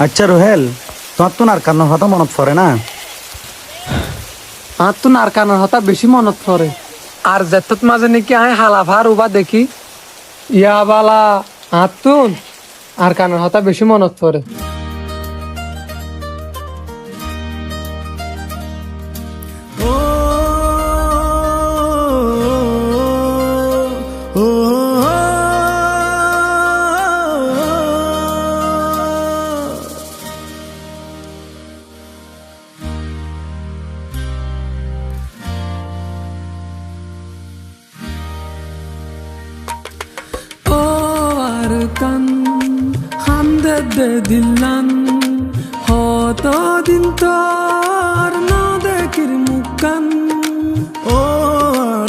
আচ্ছা রোহেল, তোমার তো নার কান্নার কথা মনত পড়ে না? আর তো নার কান্নার কথা বেশি মনত পড়ে। আর যেত মাঝে নাকি আয় হালাফার উবা দেখি ইয়া বালা আতুন আর কান্নার কথা বেশি মনত পড়ে। কান হান্দে দে দিলান হতো দিন তোর না দেখির মুখান ও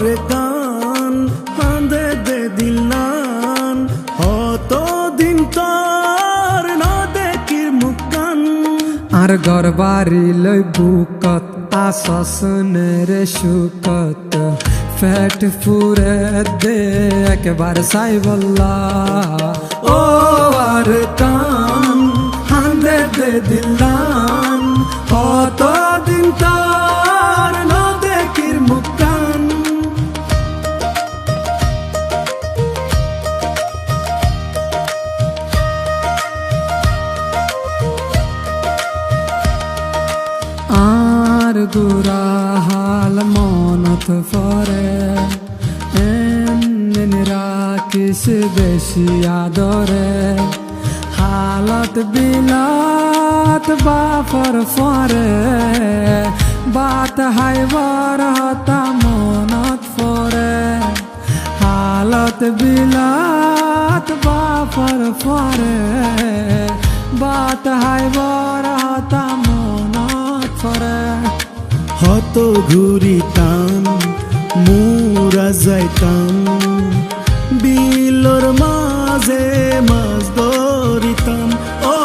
রে কান হান্দে দে দিলান হতো দিন তোর না দেখির মুখান আর ঘর বাড়ি লই বুকত আসনের সুকত ফেট ফুরে দে একবার সাই বল্লা ও আর কান হান্দে দে দিলান হত দিন তার না দেখির মুখান আর গুরা হাল মনত ফরে এন রাখিস বেশি আদরে হালত বিলাত বাফর ফরে বাত হাইবার হতা মনত ফরে হালত বিলাত বাফর ফরে বাত হাইবার হতা মনত ফরে হত ঘুরিতাম মুরা যাইতাম বিলর মাঝে মাছ ধরিতাম ও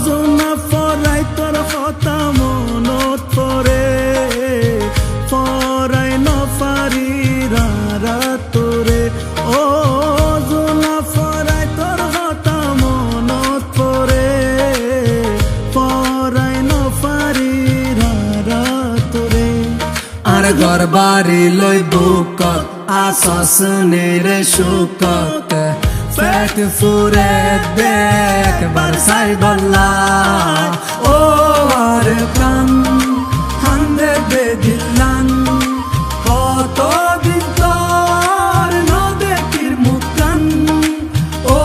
জোনা ফরাই তোর কথা মনত পরে ফরাই নফারি রারা তোরে ও জোনা ফরাই তোর কথা মনত পরে ফরাই নফারি রারা তোরে আর ঘর বাড়ি লই বুকত আসনের সুকত ফেট ফুরে দেখ বার সাই বল্লা ও আর কান হান্দে দে দিলান কত দিন তোর না দেখির মুখান ও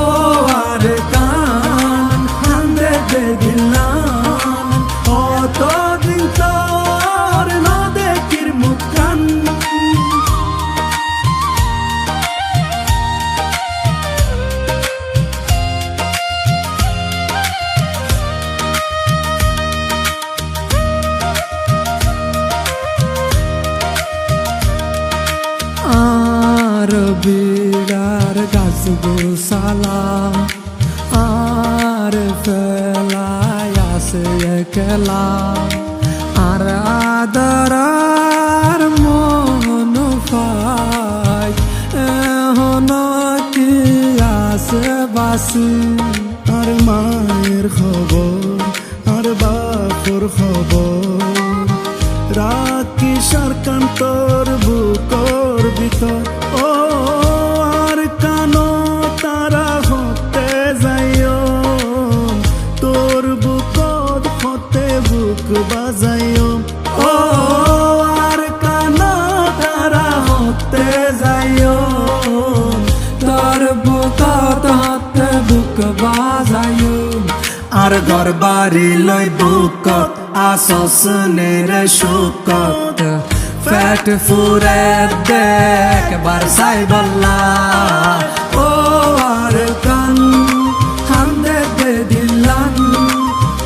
আর কান হান্দে দে দিলান কত দিন তোর না দেখির মুখান আর বিড়ার গাছ গোসালা আর ফেলায় আসে একলা আর আদরার মন পাই এখন কি আসে বাসি আর মায়ের খবর আর বাপুর খবর রাখি সরকার তোর বুকর ভিতর ও আর কানো তারা হতে যাইও তোর বুকত হতে বুক বাজাইও ও আর কানো তারা হতে যাইও তোর বুকত হাতে বুক বাজায়ু আর ঘর বাড়ি লই বুকত আসনের সুকত ফেট ফুরে দেখ বার সাই বল্লা ও আর কান হান্দে দে দিলান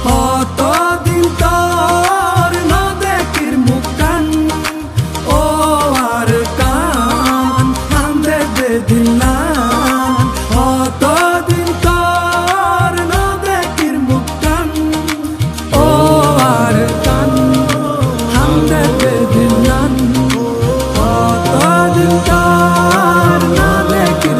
কত দিন তোর না দেখির মুখান ও আর কান হান্দে দে দিলান কত দিন তোর না দেখির মুখান ও আর কান হান্দে দে দিলান কত দিন তোর না দেখির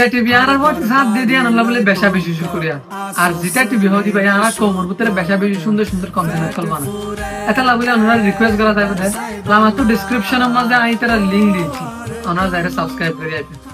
যেটা টিভি আর বটি সাথ দিয়ে দিয়ে আনলা বলে বেশা বেশি শুকরিয়া আর যেটা টিভি হদি ভাই আর কোমর ভিতরে বেশা বেশি সুন্দর সুন্দর কন্টেন্ট কল বানা এটা লাগলে আমরা রিকোয়েস্ট করা যাবে আমার তো ডেসক্রিপশনের মধ্যে আই তারা লিংক দিয়েছি আমরা যারা সাবস্ক্রাইব করে আইতে